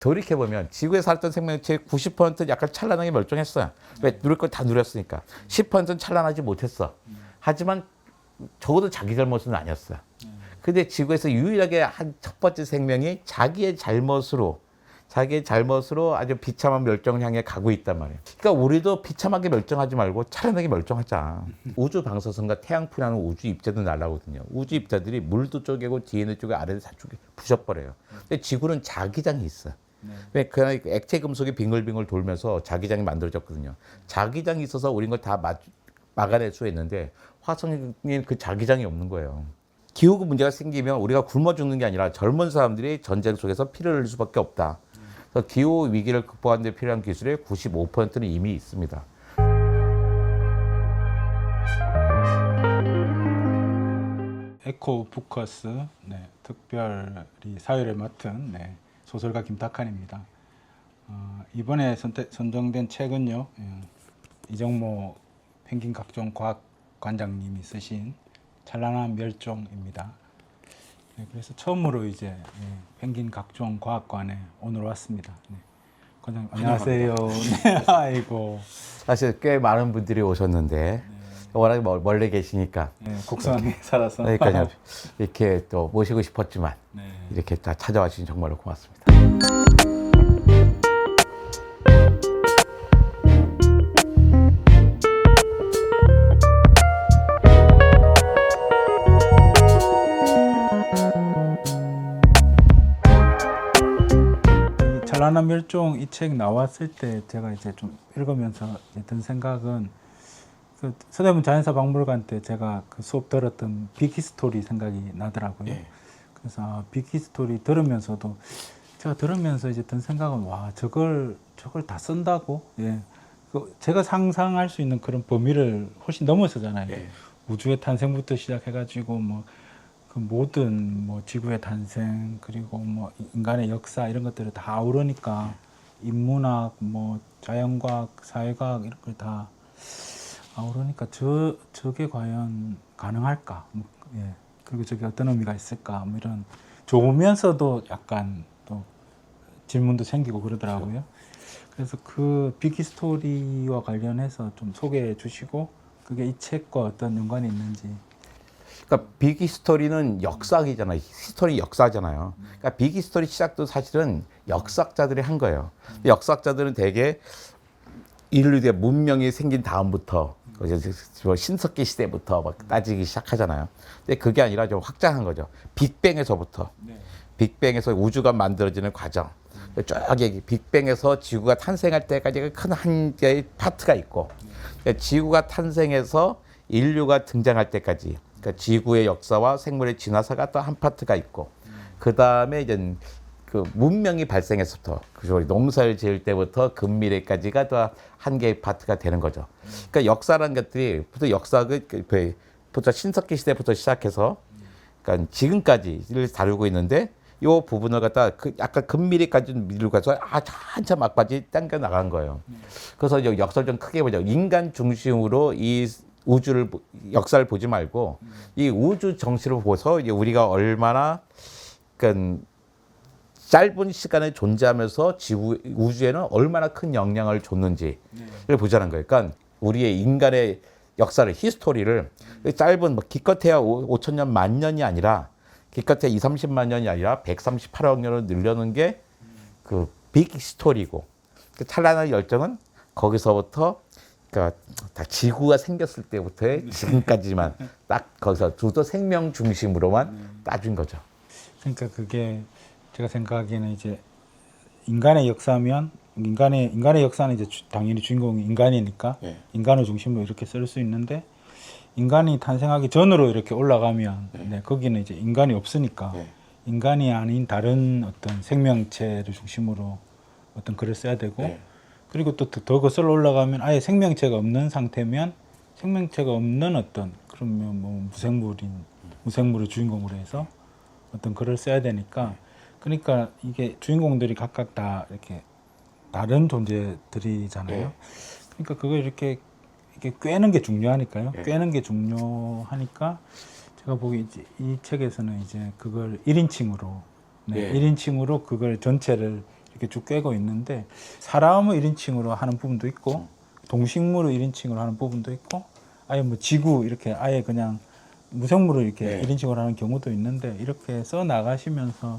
돌이켜보면 지구에 살았던 생명체의 90%는 약간 찬란하게 멸종했어요. 왜? 누릴 걸 다 누렸으니까. 10%는 찬란하지 못했어. 하지만 적어도 자기 잘못은 아니었어요. 근데 지구에서 유일하게 한 첫 번째 생명이 자기의 잘못으로 아주 비참한 멸종을 향해 가고 있단 말이에요. 그러니까 우리도 비참하게 멸종하지 말고 찬란하게 멸종하자. 우주 방사선과 태양풍이라는 우주 입자도 날아오거든요. 우주 입자들이 물도 쪼개고 DNA 쪽에 아래를 다 부셔버려요. 근데 지구는 자기장이 있어요. 왜? 그 액체 금속이 빙글빙글 돌면서 자기장이 만들어졌거든요. 자기장이 있어서 우린 걸 다 막아낼 수 있는데 화성에는 그 자기장이 없는 거예요. 기후 문제가 생기면 우리가 굶어 죽는 게 아니라 젊은 사람들이 전쟁 속에서 피를 흘릴 수밖에 없다. 그래서 기후 위기를 극복하는 데 필요한 기술의 95%는 이미 있습니다. 에코포커스 특별히 사회를 맡은 소설가 김탁한입니다. 이번에 선정된 책은요, 이정모 펭귄 각종 과학 관장님이 쓰신 찬란한 멸종입니다. 그래서 처음으로 이제 펭귄 각종 과학관에 오늘 왔습니다. 관장님 안녕하세요. 아이고. 사실 꽤 많은 분들이 오셨는데 워낙 멀리 계시니까 곡선에 살아서 그러니까요. 이렇게 또 모시고 싶었지만 이렇게 다 찾아와 주신 정말로 고맙습니다. 찬란한 멸종 이 책 나왔을 때 제가 이제 좀 읽으면서 든 생각은 그 서대문 자연사 박물관 때 제가 그 수업 들었던 비키스토리 생각이 나더라고요. 그래서 비키스토리 들으면서도 제가 들으면서 이제 든 생각은 와 저걸 다 쓴다고 제가 상상할 수 있는 그런 범위를 훨씬 넘어서잖아요. 우주의 탄생부터 시작해가지고 뭐 그 모든 지구의 탄생 그리고 인간의 역사 이런 것들을 다 아우르니까 인문학 자연과학 사회과학 이런 걸 다 아우르니까 저게 과연 가능할까 그리고 저게 어떤 의미가 있을까 이런 좋으면서도 약간 또 질문도 생기고 그러더라고요. 그래서 그 비키스토리와 관련해서 좀 소개해 주시고 그게 이 책과 어떤 연관이 있는지. 그러니까 빅히스토리는 역사이잖아요. 히스토리 역사잖아요. 그러니까 빅히스토리 시작도 사실은 역사학자들이 한 거예요. 역사학자들은 대개 인류의 문명이 생긴 다음부터 신석기 시대부터 막 따지기 시작하잖아요. 근데 그게 아니라 좀 확장한 거죠. 빅뱅에서부터. 빅뱅에서 우주가 만들어지는 과정. 쫙 빅뱅에서 지구가 탄생할 때까지 큰 한 개의 파트가 있고, 지구가 탄생해서 인류가 등장할 때까지. 그러니까 지구의 역사와 생물의 진화사가 또 한 파트가 있고, 그 다음에 이제 그 문명이 발생해서부터 그리고 농사를 지을 때부터 근미래까지가 또 한 개의 파트가 되는 거죠. 그러니까 역사라는 것들이 부터 신석기 시대부터 시작해서 그러니까 지금까지를 다루고 있는데 이 부분을 갖다 약간 근미래까지 밀고 가서 한참 막바지 당겨 나간 거예요. 그래서 이제 역사를 좀 크게 보자. 인간 중심으로 이 역사를 보지 말고 이 우주 정신을 보서 우리가 얼마나 그러니까 짧은 시간에 존재하면서 우주에는 얼마나 큰 영향을 줬는지를 보자는 거예요. 그러니까 우리의 인간의 역사를 히스토리를 짧은 기껏해야 5천년 만 년이 아니라 기껏해야 30만 년이 아니라 138억 년을 늘려는 게 그 빅 히스토리고 그 찬란한 열정은 거기서부터 그러니까 다 지구가 생겼을 때부터의 지금까지만 딱 거기서 두도 생명 중심으로만 따준 거죠. 그러니까 그게 제가 생각하기에는 이제 인간의 역사면 인간의 역사는 이제 당연히 주인공이 인간이니까 인간을 중심으로 이렇게 쓸 수 있는데 인간이 탄생하기 전으로 이렇게 올라가면 거기는 이제 인간이 없으니까 인간이 아닌 다른 어떤 생명체를 중심으로 어떤 글을 써야 되고 그리고 또 더 거슬러 올라가면 아예 생명체가 없는 상태면 생명체가 없는 어떤 그러면 무생물을 주인공으로 해서 어떤 글을 써야 되니까 그러니까 이게 주인공들이 각각 다 이렇게 다른 존재들이잖아요. 그러니까 그걸 이렇게 꿰는 게 중요하니까요. 꿰는 게 중요하니까 제가 보기 이 책에서는 이제 그걸 1인칭으로 1인칭으로 그걸 전체를 이렇게 쭉 꿰고 있는데 사람을 1인칭으로 하는 부분도 있고 동식물을 1인칭으로 하는 부분도 있고 아예 뭐 지구 이렇게 아예 그냥 무생물을 이렇게 1인칭으로 하는 경우도 있는데 이렇게 써 나가시면서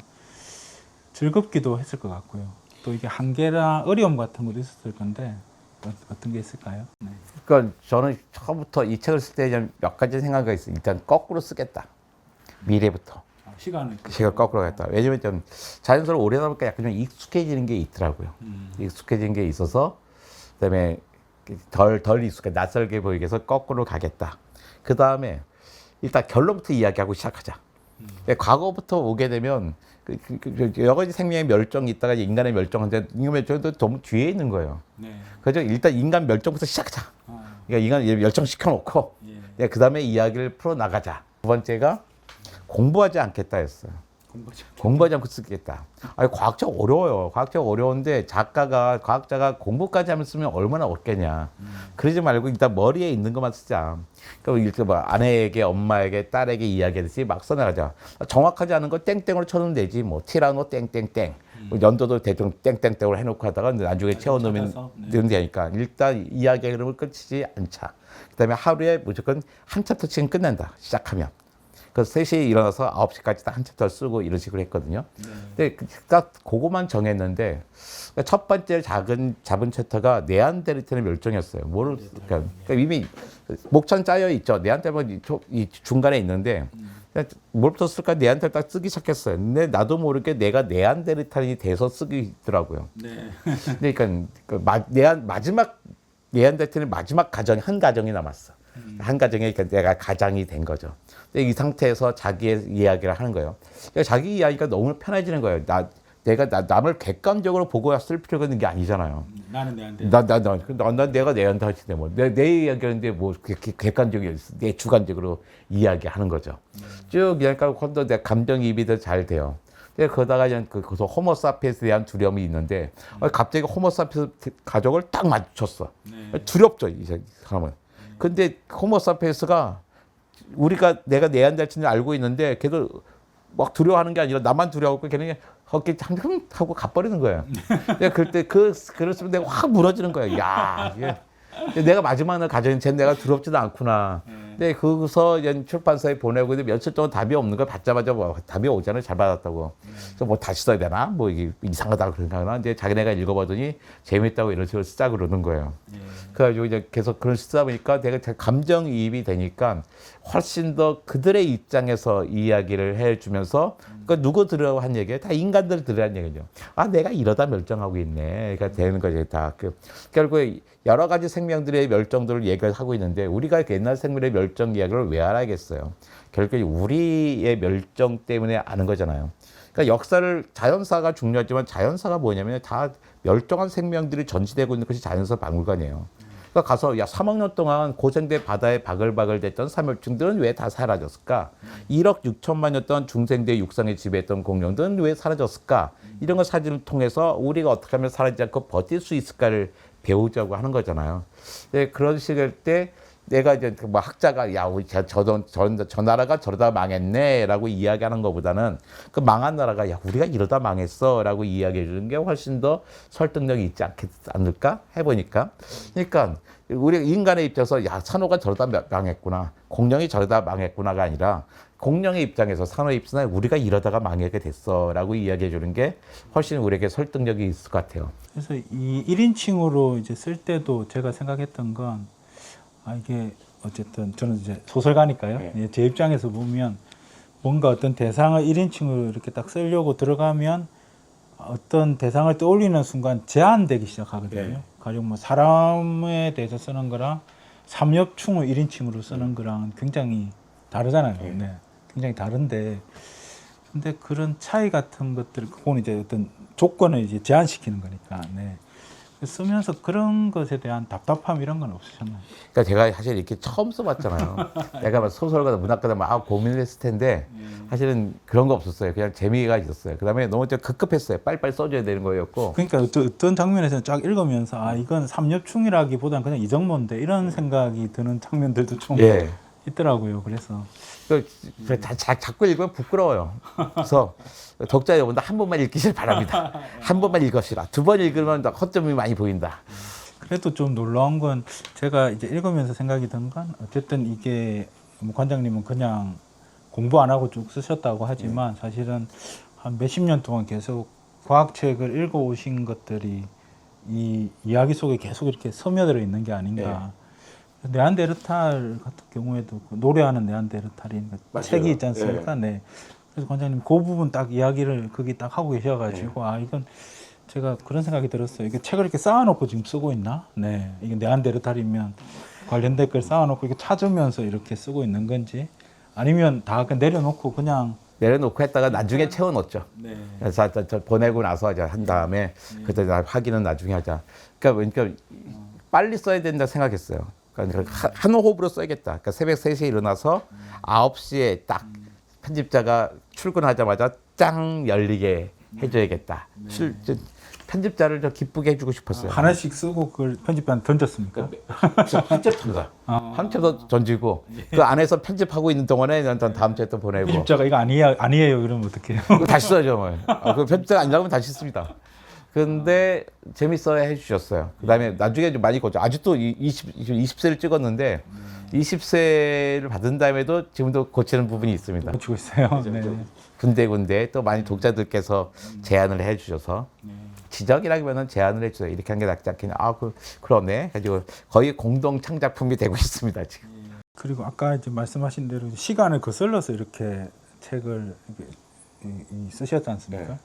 즐겁기도 했을 것 같고요. 또 이게 한계나 어려움 같은 것도 있었을 건데 어떤 게 있을까요? 네. 그러니까 저는 처음부터 이 책을 쓸 때 몇 가지 생각이 있어요. 일단 거꾸로 쓰겠다. 미래부터. 시간을 시간 거꾸로 가겠다. 왜냐면 좀 자연스러워 오래 하다 보니까 약간 좀 익숙해지는 게 있더라고요. 익숙해지는 게 있어서 그다음에 덜 익숙해 낯설게 보이게 해서 거꾸로 가겠다. 그 다음에 일단 결론부터 이야기하고 시작하자. 과거부터 오게 되면 여러 가지 생명의 멸종이 있다가 이제 인간의 멸종한데 인간 멸종도 너무 뒤에 있는 거예요. 네. 그래서 일단 인간 멸종부터 시작하자. 그러니까 인간 멸종시켜 놓고 그 다음에 이야기를 풀어 나가자. 두 번째가 공부하지 않겠다 했어요. 공부하지 않고 쓰겠다. 아니, 과학적 어려워요. 과학적 어려운데 과학자가 공부까지 하면 쓰면 얼마나 어렵겠냐. 그러지 말고 일단 머리에 있는 것만 쓰자. 그러니까 이렇게 뭐 아내에게, 엄마에게, 딸에게 이야기하듯이 막 써나가자. 정확하지 않은 거 땡땡으로 쳐놓으면 되지. 뭐 티라노 땡땡땡. 뭐 연도도 대충 땡땡땡으로 해놓고 하다가 나중에 채워놓으면 되니까 일단 이야기의 흐름을 끊치지 않자. 그다음에 하루에 무조건 한 챕터씩은 끝낸다. 시작하면. 그래서 3시에 일어나서 9시까지 딱 한 챕터 쓰고 이런 식으로 했거든요. 근데 딱 그거만 정했는데 첫 번째 잡은 챕터가 네안데르탈의 멸종이었어요. 그러니까 이미 목천 짜여 있죠. 네안데르탈은 이 중간에 있는데 뭘부터 쓸까 네안데르탈 딱 쓰기 시작했어요. 근데 나도 모르게 내가 네안데르탈이 돼서 쓰기 있더라고요. 그러니까 마지막 네안데르탈의 마지막 가정이 한 가정이 남았어. 한 가정에 내가 가장이 된 거죠. 이 상태에서 자기의 이야기를 하는 거예요. 그러니까 자기 이야기가 너무 편해지는 거예요. 내가 남을 객관적으로 보고 쓸 필요가 있는 게 아니잖아요. 나는 내한테 내가 내한테 뭐 내 이야기하는데 뭐 객관적이 내 주관적으로 이야기하는 거죠. 쭉 그러니까 혼자 내 감정이입이 더 잘 돼요. 그러다가 그냥 거기서 호모사피엔스에 대한 두려움이 있는데 갑자기 호모사피엔스 가족을 딱 마주쳤어. 두렵죠, 이 사람은. 근데 호모사피엔스가 내가 네안데르탈인지 알고 있는데 걔도 막 두려워하는 게 아니라 나만 두려워하고 걔는 그렇게 하고 가버리는 거예요. 그때 그랬으면 내가 확 무너지는 거예요. 야, 내가 마지막을 가져온 쟤 내가 두렵지도 않구나. 근데 거기서 이제 출판사에 보내고 있는데 며칠 동안 답이 없는 걸 받자마자 뭐 답이 오잖아요. 잘 받았다고. 그래서 뭐 다시 써야 되나? 뭐 이게 이상하다 그러나 이제 자기네가 읽어보더니 재밌다고 이런 식으로 쓰자 그러는 거예요. 그래가지고 이제 계속 그런 쓰다 보니까 내가 감정이입이 되니까 훨씬 더 그들의 입장에서 이야기를 해주면서 그러니까 누구 들으라고 한 얘기예요? 다 인간들 들으라는 얘기죠. 아, 내가 이러다 멸종하고 있네. 그러니까 되는 거죠. 다 결국에 여러 가지 생명들의 멸종들을 얘기를 하고 있는데 우리가 옛날 생물의 멸종 이야기를 왜 알아야겠어요? 결국에 우리의 멸종 때문에 아는 거잖아요. 그러니까 역사를 자연사가 중요하지만 자연사가 뭐냐면 다 멸종한 생명들이 전시되고 있는 것이 자연사 박물관이에요. 그러니까 가서 3억 년 동안 고생대 바다에 바글바글 됐던 사멸충들은 왜 다 사라졌을까? 1억 6천만 년 동안 중생대 육상에 지배했던 공룡들은 왜 사라졌을까? 이런 걸 사진을 통해서 우리가 어떻게 하면 사라지지 않고 버틸 수 있을까를 배우자고 하는 거잖아요. 그런 식일 때 내가 이제 뭐 학자가 우리 저 나라가 저러다 망했네라고 이야기하는 것보다는 그 망한 나라가 우리가 이러다 망했어라고 이야기해 주는 게 훨씬 더 설득력이 있지 않을까 해보니까. 그러니까 우리 인간의 입장에서 산호가 저러다 망했구나, 공룡이 저러다 망했구나가 아니라 공룡의 입장에서 산호의 입장에서 우리가 이러다가 망하게 됐어라고 이야기해 주는 게 훨씬 우리에게 설득력이 있을 것 같아요. 그래서 이 1인칭으로 이제 쓸 때도 제가 생각했던 건 이게 어쨌든 저는 이제 소설가니까요. 제 입장에서 보면 뭔가 어떤 대상을 1인칭으로 이렇게 딱 쓰려고 들어가면 어떤 대상을 떠올리는 순간 제한되기 시작하거든요. 가령 뭐 사람에 대해서 쓰는 거랑 삼엽충을 1인칭으로 쓰는 거랑 굉장히 다르잖아요. 굉장히 다른데 근데 그런 차이 같은 것들 그거는 이제 어떤 조건을 이제 제한시키는 거니까. 쓰면서 그런 것에 대한 답답함 이런 건 없으셨나요? 그러니까 제가 사실 이렇게 처음 써봤잖아요. 내가 막 소설가다 문학가다 막 고민을 했을 텐데 사실은 그런 거 없었어요. 그냥 재미가 있었어요. 그다음에 너무 좀 급급했어요. 빨리빨리 써줘야 되는 거였고. 그러니까 어떤 장면에서는 쫙 읽으면서 이건 삼엽충이라기보다는 그냥 이정모인데 이런 생각이 드는 장면들도 좀 있더라고요. 그래서 자꾸 읽으면 부끄러워요. 그래서 독자 여러분들 한 번만 읽기를 바랍니다. 한 번만 읽읍시다. 두 번 읽으면 허점이 많이 보인다. 그래도 좀 놀라운 건 제가 이제 읽으면서 생각이 든 건 어쨌든 이게 뭐 관장님은 그냥 공부 안 하고 쭉 쓰셨다고 하지만 사실은 한 몇십 년 동안 계속 과학책을 읽어 오신 것들이 이 이야기 속에 계속 이렇게 스며들어 있는 게 아닌가. 네안데르탈 같은 경우에도 그 노래하는 네안데르탈인 그 맞아요. 책이 있지 않습니까? 네. 그래서 관장님 그 부분 딱 이야기를 거기 딱 하고 계셔가지고 아 이건 제가 그런 생각이 들었어요. 이게 책을 이렇게 쌓아놓고 지금 쓰고 있나? 네. 이게 네안데르탈이면 관련된 걸 쌓아놓고 이렇게 찾으면서 이렇게 쓰고 있는 건지 아니면 다 그냥 내려놓고 그냥 내려놓고 했다가 나중에 채워넣었죠. 네. 그래서 저 보내고 나서 이제 한 다음에 그때 확인은 나중에 하자. 그러니까 빨리 써야 된다 생각했어요. 그러니까 한 호흡으로 써야겠다. 그러니까 새벽 3시에 일어나서 9시에 딱 편집자가 출근하자마자 짱 열리게 해줘야겠다. 편집자를 좀 기쁘게 해주고 싶었어요. 하나씩 쓰고 그걸 편집반 던졌습니까? 한 챕터가 한 챕터 던지고 그 안에서 편집하고 있는 동안에 난 다음 주에 또 보내고 편집자가 이거 아니에요 이러면 어떡해요? 그거 다시 써야죠. 뭐. 그 편집자가 아니라면 다시 씁니다. 근데 재밌어야 해주셨어요. 그다음에 나중에 좀 많이 고쳐. 아직도 20세를 찍었는데 20세를 받은 다음에도 지금도 고치는 부분이 있습니다. 고치고 있어요. 네. 군데군데 또 많이 독자들께서 제안을 해주셔서 지적이라기보다는 제안을 해주세요. 이렇게 한 게 낫지 않겠냐. 그러네. 가지고 거의 공동 창작품이 되고 있습니다 지금. 그리고 아까 이제 말씀하신 대로 시간을 거슬러서 이렇게 책을 쓰셨지 않습니까?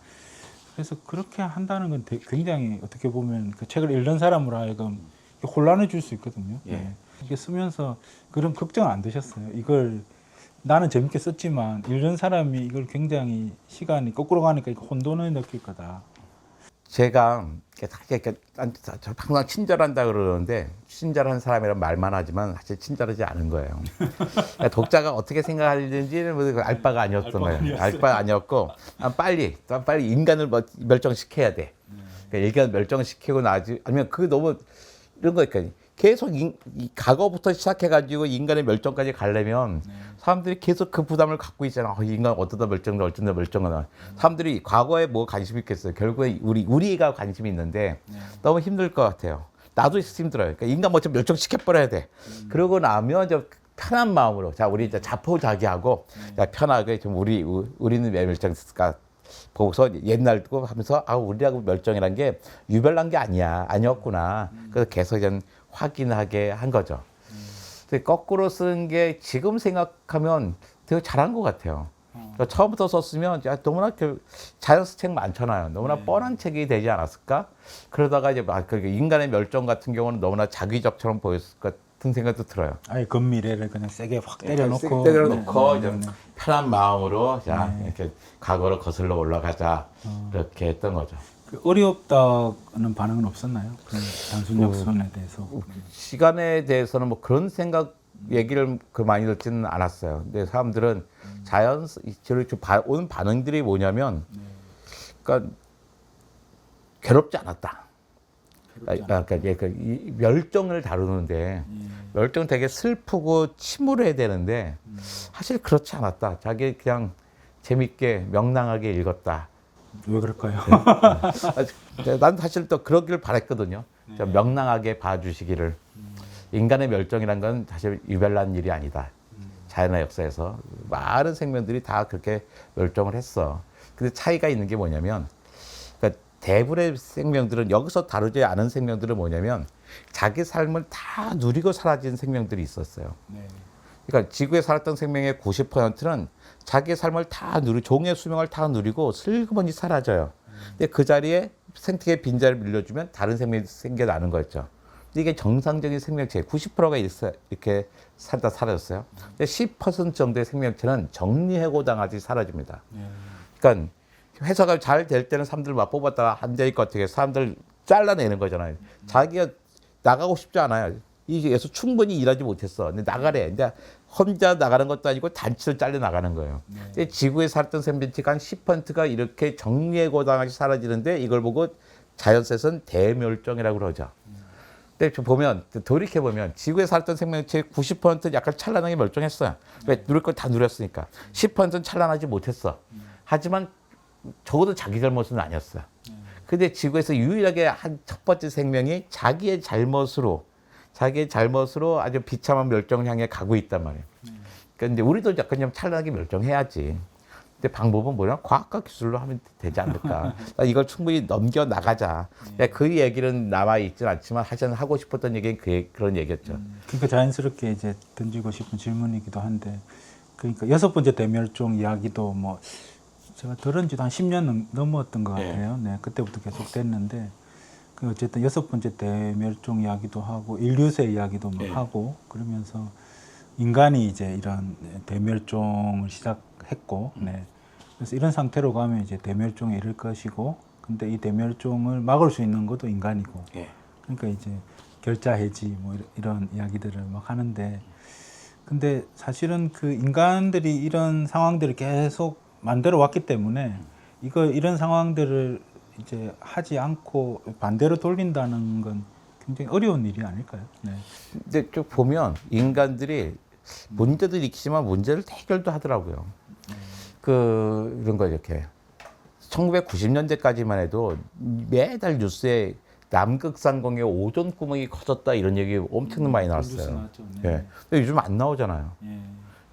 그래서 그렇게 한다는 건 굉장히 어떻게 보면 그 책을 읽는 사람으로 하여금 혼란을 줄 수 있거든요. 네. 이게 쓰면서 그런 걱정 안 되셨어요? 이걸 나는 재밌게 썼지만 읽는 사람이 이걸 굉장히 시간이 거꾸로 가니까 혼돈을 느낄 거다. 제가 항상 친절한다 그러는데 친절한 사람이란 말만 하지만 사실 친절하지 않은 거예요. 그러니까 독자가 어떻게 생각하는지는 알 바가 아니었던 거예요. 알 바가 아니었고 빨리 인간을 멸종시켜야 돼. 그러니까 인간을 멸종시키고 나지 아니면 그게 너무 이런 거니까 계속 과거부터 시작해가지고 인간의 멸종까지 가려면 사람들이 계속 그 부담을 갖고 있잖아. 인간 어쩌다 멸종을. 사람들이 과거에 뭐 관심이 있겠어요. 결국에 우리가 관심이 있는데 너무 힘들 것 같아요. 나도 힘들어요. 그러니까 인간 뭐 좀 멸종시켜버려야 돼. 그러고 나면 좀 편한 마음으로 자 우리 이제 자포자기하고 자, 편하게 좀 우리는 왜 멸종했을까? 보고서 옛날 두고 하면서 우리하고 멸종이란 게 유별난 게 아니었구나. 그래서 계속 좀 확인하게 한 거죠. 근데 거꾸로 쓰는 게 지금 생각하면 되게 잘한 것 같아요. 그러니까 처음부터 썼으면 너무나 자연스 책 많잖아요. 너무나 뻔한 책이 되지 않았을까? 그러다가 이제 인간의 멸종 같은 경우는 너무나 자기적처럼 보였을 것 같은 생각도 들어요. 아예 근미래를 그냥 세게 확 때려놓고 이제 편한 마음으로 이렇게 과거로 거슬러 올라가자 이렇게 했던 거죠. 그 어렵다는 반응은 없었나요? 그 단순 역선에 대해서. 시간에 대해서는 뭐 그런 생각 얘기를 많이 듣지는 않았어요. 근데 사람들은 오는 반응들이 뭐냐면, 그러니까 괴롭지 않았다. 그러니까 이 멸종을 다루는데 멸종 되게 슬프고 침울해야 되는데 사실 그렇지 않았다. 자기 그냥 재밌게 명랑하게 읽었다. 왜 그럴까요? 난 사실 또 그러기를 바랬거든요. 명랑하게 봐주시기를. 인간의 멸종이란 건 사실 유별난 일이 아니다. 자연의 역사에서 많은 생명들이 다 그렇게 멸종을 했어. 근데 차이가 있는 게 뭐냐면 그러니까 대부분의 생명들은 여기서 다루지 않은 생명들은 뭐냐면 자기 삶을 다 누리고 사라진 생명들이 있었어요. 그러니까 지구에 살았던 생명의 90%는 자기 삶을 다 종의 수명을 다 누리고 슬그머니 사라져요. 근데 그 자리에 생태계 빈자리를 밀려주면 다른 생명이 생겨나는 거였죠. 근데 이게 정상적인 생명체 90%가 이렇게 살다 사라졌어요. 근데 10% 정도의 생명체는 정리해고당하지 사라집니다. 그러니까 회사가 잘 될 때는 사람들 막 뽑았다가 안 될 것 같아요. 사람들 잘라내는 거잖아요. 자기가 나가고 싶지 않아요. 이게서 충분히 일하지 못했어. 근데 나가래. 근데 혼자 나가는 것도 아니고 단체로 잘려 나가는 거예요. 근데 지구에 살았던 생명체가 한 10%가 이렇게 정리해고당하지 사라지는데 이걸 보고 자연사에서는 대멸종이라고 그러죠. 근데 좀 보면 돌이켜 보면 지구에 살았던 생명체의 90%는 약간 찬란하게 멸종했어요. 왜 누릴 걸 다 누렸으니까. 10%는 찬란하지 못했어. 하지만 적어도 자기 잘못은 아니었어. 근데 지구에서 유일하게 한 첫 번째 생명이 자기의 잘못으로 아주 비참한 멸종을 향해 가고 있단 말이에요. 그러니까 이제 우리도 약간 좀 찬란하게 멸종해야지. 근데 방법은 뭐냐? 과학과 기술로 하면 되지 않을까. 이걸 충분히 넘겨 나가자. 그 얘기는 남아 있진 않지만 하고 싶었던 얘기는 그런 얘기였죠. 그러니까 자연스럽게 이제 던지고 싶은 질문이기도 한데, 그러니까 6번째 대멸종 이야기도 뭐 제가 들은 지도 한 10년 넘었던 것 같아요. 네, 그때부터 계속 됐는데, 그 어쨌든 6번째 대멸종 이야기도 하고 인류세 이야기도 막 하고 그러면서 인간이 이제 이런 대멸종을 시작했고, 네. 그래서 이런 상태로 가면 이제 대멸종에 이를 것이고, 근데 이 대멸종을 막을 수 있는 것도 인간이고, 그러니까 이제 결자 해지 뭐 이런 이야기들을 막 하는데, 근데 사실은 그 인간들이 이런 상황들을 계속 만들어 왔기 때문에 이런 상황들을 이제 하지 않고 반대로 돌린다는 건 굉장히 어려운 일이 아닐까요? 네. 근데 쭉 보면 인간들이 문제도 일으키지만 문제를 해결도 하더라고요. 이런 거 이렇게 1990년대까지만 해도 매달 뉴스에 남극상공의 오존 구멍이 커졌다 이런 얘기 엄청 많이 나왔어요. 네. 근데 요즘 안 나오잖아요.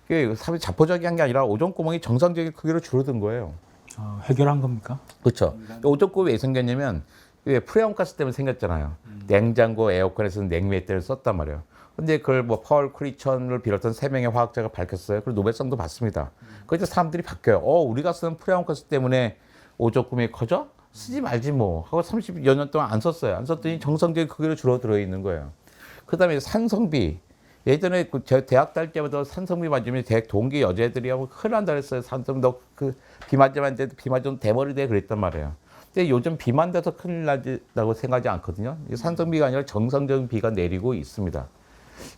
그게 사실 자포자기한 게 아니라 오존 구멍이 정상적인 크기로 줄어든 거예요. 해결한 겁니까? 그렇죠. 오존 구멍이 왜 생겼냐면 왜 프레온가스 때문에 생겼잖아요. 냉장고, 에어컨에서는 냉매대를 썼단 말이에요. 근데 그걸 뭐 파월 크리천을 비롯한 3명의 화학자가 밝혔어요. 그리고 노벨상도 받습니다. 그래서 사람들이 바뀌어요. 우리가 쓰는 프레온가스 때문에 오존 구멍이 커져? 쓰지 말지 뭐 하고 30여 년 동안 안 썼어요. 안 썼더니 정상적인 크기로 줄어들어 있는 거예요. 그다음에 산성비. 예전에 제 대학 다닐 때마다 산성비 맞으면 대학 동기 여자애들이 하고 큰일 난다 그랬어요. 산성비 너 비 맞으면 비 맞으면 대머리 돼 그랬단 말이에요. 근데 요즘 비만 돼서 큰일 나다고 생각하지 않거든요. 산성비가 아니라 정상적인 비가 내리고 있습니다.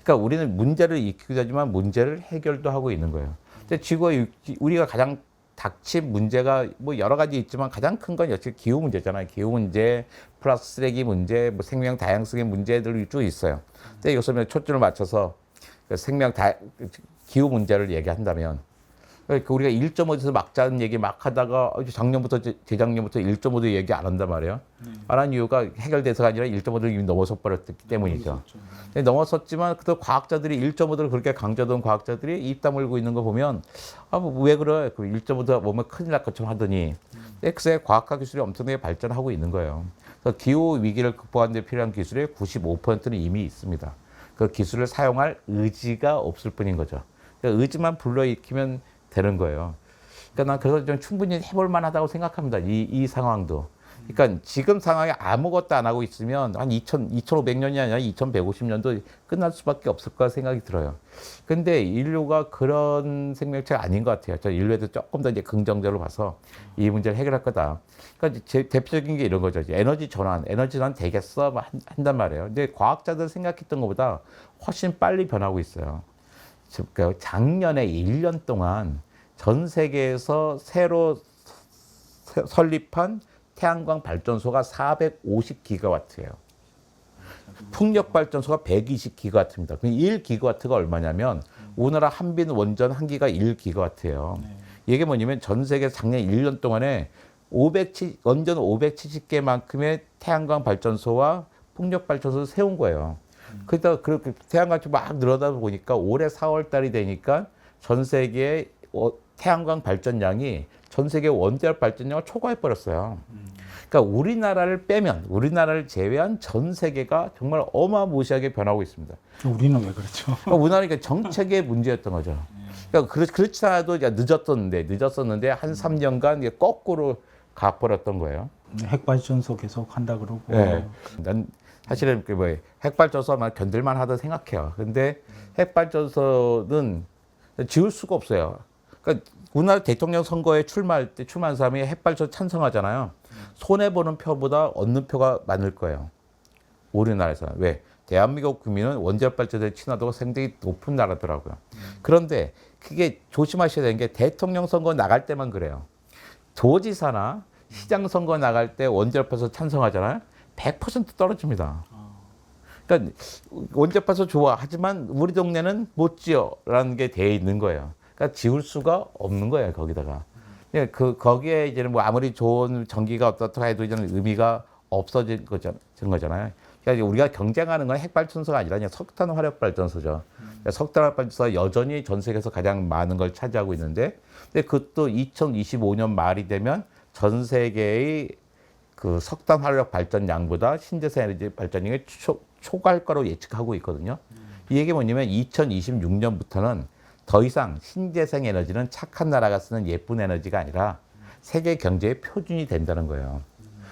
그러니까 우리는 문제를 익히기도 하지만 문제를 해결도 하고 있는 거예요. 근데 지구에 우리가 가장 닥친 문제가 뭐 여러 가지 있지만 가장 큰 건 역시 기후 문제잖아요. 기후 문제, 플러스 쓰레기 문제, 뭐 생명 다양성의 문제들이 쭉 있어요. 근데 이것을 초점을 맞춰서 기후 문제를 얘기한다면 우리가 1.5에서 막자는 얘기 막 하다가 작년부터 재작년부터 1.5도 얘기 안 한단 말이에요. 안 한 이유가 해결돼서가 아니라 1.5를 이미 넘어서 버렸기 때문이죠. 근데 넘어섰지만 또 과학자들이 1.5를 그렇게 강조하던 과학자들이 입 다물고 있는 거 보면 왜 그래? 1.5도 보면 큰일 날 것처럼 하더니 X의 과학과 기술이 엄청나게 발전하고 있는 거예요. 그래서 기후 위기를 극복하는 데 필요한 기술의 95%는 이미 있습니다. 그 기술을 사용할 의지가 없을 뿐인 거죠. 그러니까 의지만 불러일으키면 되는 거예요. 그러니까 난 그래서 좀 충분히 해볼 만하다고 생각합니다. 이 상황도. 그러니까 지금 상황에 아무것도 안 하고 있으면 한 2500년이 아니라 2150년도 끝날 수밖에 없을 거라 생각이 들어요. 근데 인류가 그런 생명체가 아닌 것 같아요. 저 인류에도 조금 더 이제 긍정적으로 봐서 이 문제를 해결할 거다. 그러니까 제 대표적인 게 이런 거죠. 에너지 전환 되겠어? 한단 말이에요. 근데 과학자들 생각했던 것보다 훨씬 빨리 변하고 있어요. 작년에 1년 동안 전 세계에서 새로 설립한 태양광 발전소가 450기가와트예요. 풍력 발전소가 120기가와트입니다. 1기가와트가 얼마냐면 우리나라 한빈 원전 한 기가 1기가와트예요. 이게 뭐냐면 전 세계 작년 1년 동안에 원전 570개만큼의 태양광 발전소와 풍력 발전소를 세운 거예요. 그러다 그렇게 태양광이 막 늘어나다 보니까 올해 4월 달이 되니까 전 세계의 태양광 발전량이 전 세계 원자력 발전량을 초과해 버렸어요. 그러니까 우리나라를 제외한 전 세계가 정말 어마무시하게 변하고 있습니다. 우리는 왜 그렇죠? 그러니까 우리나라가 정책의 문제였던 거죠. 그러니까 그렇지 않아도 늦었었는데 한 3년간 거꾸로 가버렸던 거예요. 핵발전소 계속 한다 그러고. 네. 난 사실은 핵발전소만 견딜만 하다 생각해요. 근데 핵발전소는 지을 수가 없어요. 그러니까 우리나라 대통령 선거에 출마한 사람이 핵발전소 찬성하잖아요. 손해보는 표보다 얻는 표가 많을 거예요. 우리나라에서는. 왜? 대한민국 국민은 원자력 발전소의 친화도가 상당히 높은 나라더라고요. 그런데 그게 조심하셔야 되는 게 대통령 선거 나갈 때만 그래요. 도지사나 시장 선거 나갈 때 원자력 발전소 찬성하잖아요. 100% 떨어집니다. 그러니까 원자파서 좋아. 하지만 우리 동네는 못 지어라는 게 돼 있는 거예요. 그러니까 지을 수가 없는 거예요, 거기다가. 예, 거기에 이제는 뭐 아무리 좋은 전기가 어떻다 해도 이제는 의미가 없어진 거잖아요. 그러니까 우리가 경쟁하는 건 핵발전소가 아니라 그냥 석탄 화력 발전소죠. 그러니까 석탄 화력 발전소가 여전히 전 세계에서 가장 많은 걸 차지하고 있는데, 근데 그것도 2025년 말이 되면 전 세계의 그 석탄 화력 발전량보다 신재생 에너지 발전량이 초과할 거로 예측하고 있거든요. 이 얘기 뭐냐면 2026년부터는 더 이상 신재생 에너지는 착한 나라가 쓰는 예쁜 에너지가 아니라 세계 경제의 표준이 된다는 거예요.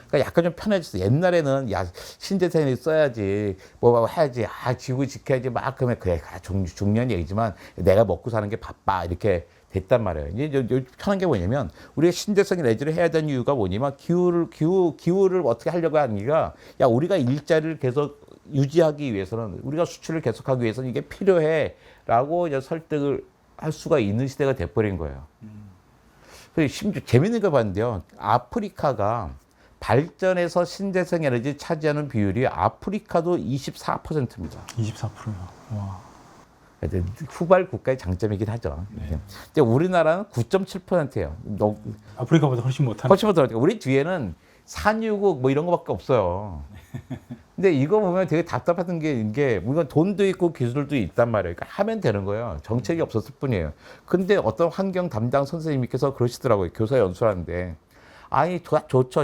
그러니까 약간 좀 편해졌어. 옛날에는 야 신재생 에너지 써야지 뭐 해야지 지구 지켜야지 막 그러면 그래 중요한 얘기지만 내가 먹고 사는 게 바빠 이렇게 됐단 말이에요. 이제 편한 게 뭐냐면 우리가 신재생 에너지를 해야 되는 이유가 뭐냐면 기후를 어떻게 하려고 하는 게야 우리가 일자리를 계속 유지하기 위해서는 우리가 수출을 계속하기 위해서는 이게 필요해라고 이제 설득을 할 수가 있는 시대가 돼버린 거예요. 그리고 심지어 재밌는 거 봤는데요. 아프리카가 발전에서 신재생 에너지 차지하는 비율이 아프리카도 24%입니다. 24%요. 와. 후발 국가의 장점이긴 하죠. 네. 근데 우리나라는 9.7%예요. 아프리카보다 훨씬 못하는. 훨씬 못 들어가니까 우리 뒤에는 산유국 뭐 이런 거밖에 없어요. 근데 이거 보면 되게 답답한 게 우리가 돈도 있고 기술도 있단 말이에요. 그러니까 하면 되는 거예요. 정책이 없었을 뿐이에요. 근데 어떤 환경 담당 선생님께서 그러시더라고요. 교사 연수하는데 아니 좋죠.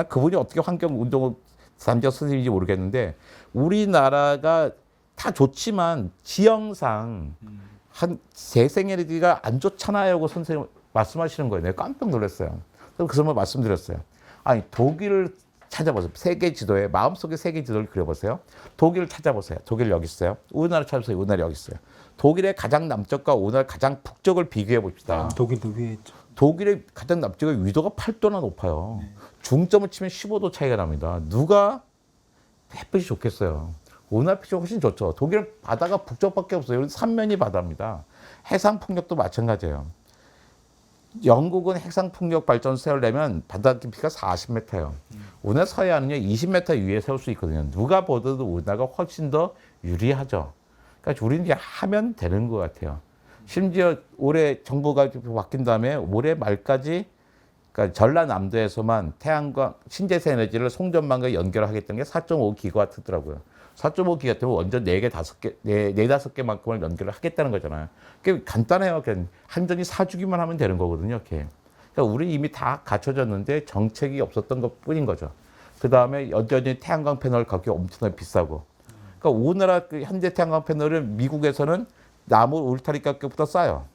그분이 어떻게 환경 운동 담당 선생님인지 모르겠는데 우리나라가 다 좋지만 지형상 한 재생에너지가 안 좋잖아요. 선생님 말씀하시는 거예요. 내가 깜짝 놀랐어요. 그래서 뭐 말씀드렸어요. 아니 독일을 찾아보세요. 세계 지도에 마음속에 세계 지도를 그려보세요. 독일을 찾아보세요. 독일 여기 있어요. 우리나라 찾아보세요. 우리나라 여기 있어요. 독일의 가장 남쪽과 우리나라 가장 북쪽을 비교해 봅시다. 독일도 위에 있죠. 독일의 가장 남쪽의 위도가 8도나 높아요. 중점을 치면 15도 차이가 납니다. 누가 햇빛이 좋겠어요. 우리나라 햇빛이 훨씬 좋죠. 독일은 바다가 북쪽밖에 없어요. 여기 삼면이 바다입니다. 해상 풍력도 마찬가지예요. 영국은 해상 풍력 발전소 세우려면 바다 깊이가 40m예요. 우리나라 서해안은요 20m 위에 세울 수 있거든요. 누가 보더라도 우리나라가 훨씬 더 유리하죠. 그러니까 우리는 이제 하면 되는 것 같아요. 심지어 올해 정부가 바뀐 다음에 올해 말까지 그러니까 전라남도에서만 태양광 신재생 에너지를 송전망과 연결하겠다는 게 4.5기가와트 뜨더라고요. 4.5기가와트면 완전 4개, 5개, 5개만큼을 연결을 하겠다는 거잖아요. 그게 간단해요. 그냥 한전이 사주기만 하면 되는 거거든요. 이렇게. 그러니까 우리 이미 다 갖춰졌는데 정책이 없었던 것 뿐인 거죠. 그 다음에 여전히 태양광 패널 가격이 엄청나게 비싸고. 그러니까 우리나라 그 현대 태양광 패널은 미국에서는 나무 울타리 가격보다 싸요.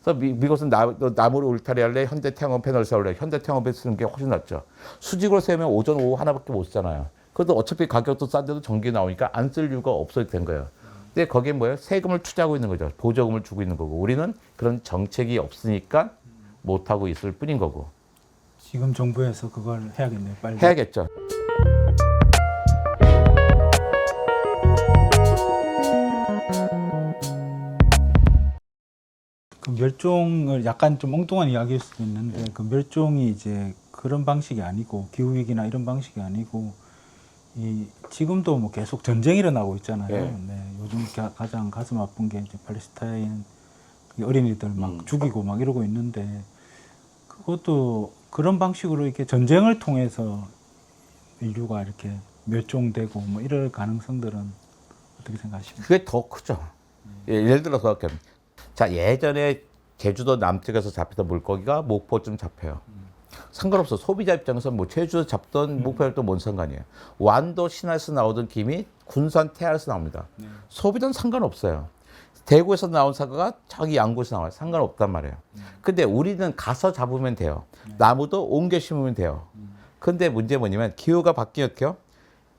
그래서 미국은 나무를 울타리 할래? 현대 태양광 패널 세울래? 현대 태양광 패널 쓰는 게 훨씬 낫죠. 수직으로 세우면 오전, 오후 하나밖에 못 쓰잖아요. 그래도 어차피 가격도 싼데도 전기 나오니까 안 쓸 이유가 없어도 된 거예요. 근데 거기에 뭐예요? 세금을 투자하고 있는 거죠. 보조금을 주고 있는 거고. 우리는 그런 정책이 없으니까 못하고 있을 뿐인 거고. 지금 정부에서 그걸 해야겠네요. 빨리. 해야겠죠. 그 멸종을 약간 좀 엉뚱한 이야기일 수도 있는데 그 멸종이 이제 그런 방식이 아니고 기후 위기나 이런 방식이 아니고 이 지금도 뭐 계속 전쟁이 일어나고 있잖아요. 네, 요즘 가장 가슴 아픈 게 이제 팔레스타인 어린이들 막 죽이고 막 이러고 있는데 그것도 그런 방식으로 이렇게 전쟁을 통해서 인류가 이렇게 멸종되고 뭐 이럴 가능성들은 어떻게 생각하십니까? 그게 더 크죠. 예를 들어서 자 예전에 제주도 남쪽에서 잡히던 물고기가 목포쯤 잡혀요. 상관없어. 소비자 입장에서 뭐 제주도 잡던 목포를 또 뭔 상관이에요. 완도 신화에서 나오던 김이 군산 태안에서 나옵니다. 소비자는 상관없어요. 대구에서 나온 사과가 저기 양구에서 나와요. 상관없단 말이에요. 근데 우리는 가서 잡으면 돼요. 나무도 옮겨 심으면 돼요. 근데 문제 뭐냐면 기후가 바뀌었죠.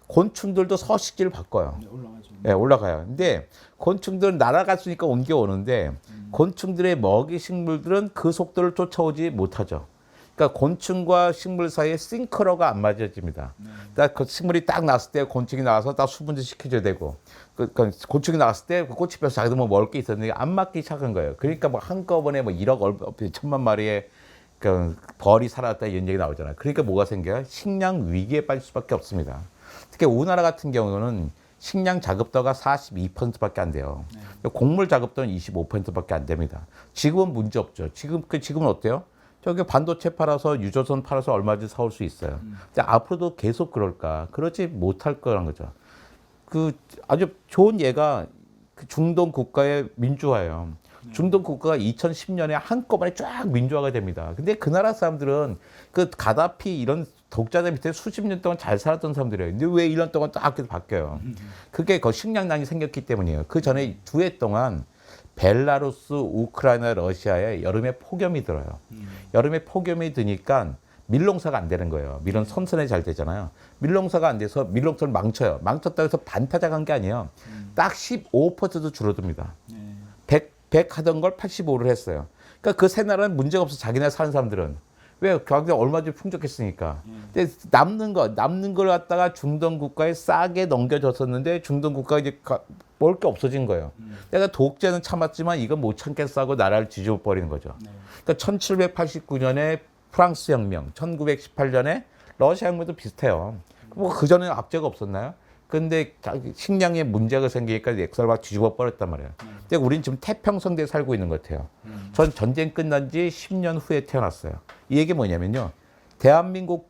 곤충들도 서식지를 바꿔요. 올라가죠. 네, 올라가요. 근데 곤충들은 날아갔으니까 옮겨오는데 곤충들의 먹이 식물들은 그 속도를 쫓아오지 못하죠. 그러니까 곤충과 식물 사이에 싱크로가 안 맞아집니다. 그러니까 그 식물이 딱 나왔을 때 곤충이 나와서 딱 수분도 시켜줘야 되고 그러니까 곤충이 나왔을 때 그 꽃이 펴서 자기도 뭐 먹을 게 있었는데 안 맞기 시작한 거예요. 그러니까 뭐 한꺼번에 뭐 1억 1천만 마리의 그 벌이 살아났다 이런 얘기 나오잖아요. 그러니까 뭐가 생겨요? 식량 위기에 빠질 수밖에 없습니다. 특히 우리나라 같은 경우는 식량 자급도가 42%밖에 안 돼요. 곡물 자급도는 25%밖에 안 됩니다. 지금은 문제 없죠. 지금은 어때요? 저기 반도체 팔아서 유조선 팔아서 얼마든지 사올 수 있어요. 근데 앞으로도 계속 그럴까? 그러지 못할 거란 거죠. 그 아주 좋은 예가 그 중동 국가의 민주화예요. 중동 국가가 2010년에 한꺼번에 쫙 민주화가 됩니다. 근데 그 나라 사람들은 그 가다피 이런 독자들 밑에 수십 년 동안 잘 살았던 사람들이에요. 근데 왜 1년 동안 딱 계속 바뀌어요? 그게 그 식량난이 생겼기 때문이에요. 그 전에 두 해 동안 벨라루스, 우크라이나, 러시아에 여름에 폭염이 들어요. 여름에 폭염이 드니까 밀농사가 안 되는 거예요. 밀은 선선에 잘 되잖아요. 밀농사가 안 돼서 밀농사를 망쳐요. 망쳤다고 해서 반타작한 게 아니에요. 딱 15% 줄어듭니다. 100 하던 걸 85를 했어요. 그러니까 그 세 나라는 문제가 없어. 자기네 사는 사람들은. 왜? 경제 얼마든지 풍족했으니까. 근데 남는 걸 갖다가 중동 국가에 싸게 넘겨줬었는데 중동 국가가 이제 먹을 게 없어진 거예요. 내가 독재는 참았지만 이건 못 참겠어 하고 나라를 뒤집어 버리는 거죠. 그러니까 1789년에 프랑스 혁명, 1918년에 러시아 혁명도 비슷해요. 뭐 그전에는 압제가 없었나요? 근데 식량에 문제가 생기니까 역사를 막 뒤집어 버렸단 말이에요. 근데 우린 지금 태평성대에 살고 있는 것 같아요. 전 전쟁 끝난 지 10년 후에 태어났어요. 이 얘기 뭐냐면요. 대한민국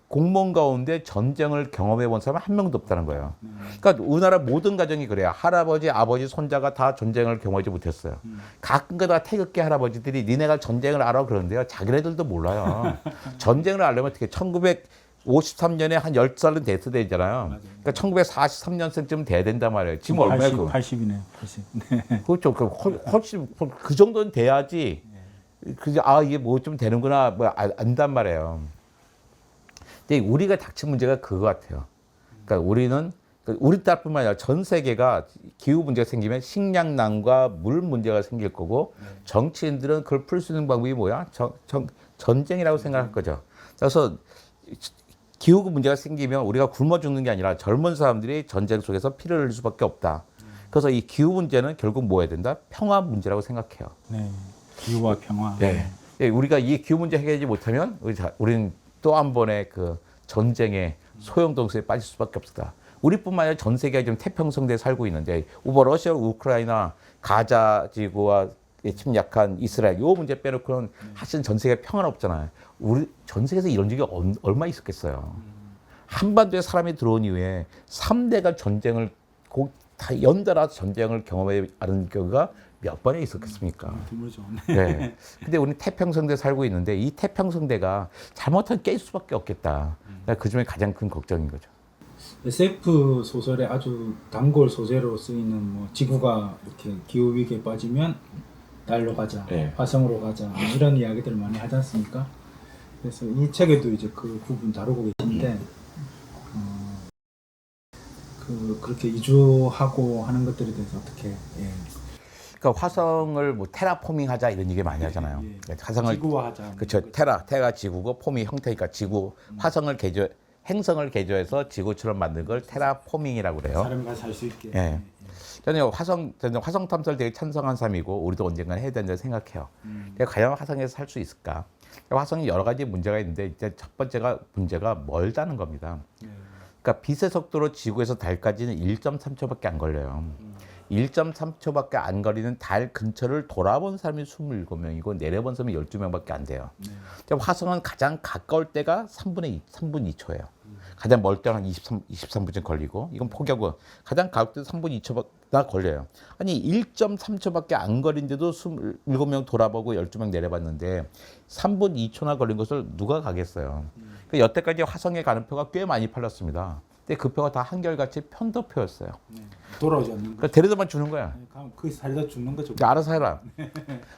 공무원 가운데 전쟁을 경험해 본 사람은 한 명도 없다는 거예요. 그러니까 우리나라 모든 가정이 그래요. 할아버지, 아버지, 손자가 다 전쟁을 경험하지 못했어요. 가끔가다 태극기 할아버지들이 니네가 전쟁을 알아 그러는데요. 자기네들도 몰라요. 전쟁을 알려면 어떻게 1953년에 한 10살은 됐어야 되잖아요. 그러니까 1943년생쯤 돼야 된단 말이에요. 지금 얼마예요? 80이네요. 80. 네. 그렇죠. 훨씬 그 정도는 돼야지. 이게 뭐 좀 되는구나 뭐 안단 말이에요. 근데 우리가 닥친 문제가 그거 같아요. 그러니까 우리 딸뿐만 아니라 전 세계가 기후 문제가 생기면 식량난과 물 문제가 생길 거고 정치인들은 그걸 풀 수 있는 방법이 뭐야? 전쟁이라고 생각할 거죠. 그래서 기후 문제가 생기면 우리가 굶어 죽는 게 아니라 젊은 사람들이 전쟁 속에서 피를 흘릴 수밖에 없다. 그래서 이 기후 문제는 결국 뭐 해야 된다? 평화 문제라고 생각해요. 네. 기후와 평화. 네. 우리가 이 기후 문제 해결하지 못하면 우리는 또 한 번의 그 전쟁의 소용돌이에 빠질 수밖에 없다. 우리뿐만 아니라 전 세계가 지금 태평성대에 살고 있는데 러시아, 우크라이나, 가자 지구와 침략한 이스라엘 요 문제 빼놓고는 사실 전 세계 평화는 없잖아요. 우리 전 세계에서 이런 적이 얼마 있었겠어요. 한반도에 사람이 들어온 이후에 3대가 전쟁을 다 연달아 전쟁을 경험해 아는 경우가 몇 번에 있었겠습니까? 드물죠. 네. 근데 우리는 태평성대에 살고 있는데 이 태평성대가 잘못하면 깰 수밖에 없겠다. 그 중에 가장 큰 걱정인 거죠. SF 소설의 아주 단골 소재로 쓰이는 뭐 지구가 이렇게 기후 위기에 빠지면 달로 가자, 네. 화성으로 가자 이런 이야기들을 많이 하지 않습니까? 그래서 이 책에도 이제 그 부분 다루고 계신데 그렇게 이주하고 하는 것들에 대해서 어떻게? 예. 그러니까 화성을 뭐 테라포밍 하자 이런 얘기 많이 하잖아요. 예. 화성을 지구화하자. 그렇죠. 테라가 지구고 폼이 형태니까 지구 화성을 행성을 개조해서 지구처럼 만든 걸 테라포밍이라고 그래요. 사람이 가서 살 수 있게. 예. 저는 화성 탐사를 되게 찬성한 사람이고 우리도 언젠간 해야 된다고 생각해요. 과연 화성에서 살 수 있을까? 화성이 여러 가지 문제가 있는데 이제 첫 번째가 문제가 멀다는 겁니다. 그러니까 빛의 속도로 지구에서 달까지는 1.3초밖에 안 걸려요. 1.3초밖에 안 걸리는 달 근처를 돌아본 사람이 27명이고 내려본 사람이 12명밖에 안 돼요. 화성은 가장 가까울 때가 3분 2초예요. 가장 멀 때는 한 23분쯤 걸리고 이건 포기하고 가장 가까울 때 3분 2초나 걸려요. 아니 1.3초밖에 안 걸린데도 27명 돌아보고 12명 내려봤는데 3분 2초나 걸린 것을 누가 가겠어요. 그러니까 여태까지 화성에 가는 표가 꽤 많이 팔렸습니다. 근데 그 표가 다 한결같이 편도표였어요. 돌아오지 않는 거. 그러니까 데려다만 주는 거야. 그 살다 죽는 거죠. 알아서 해라.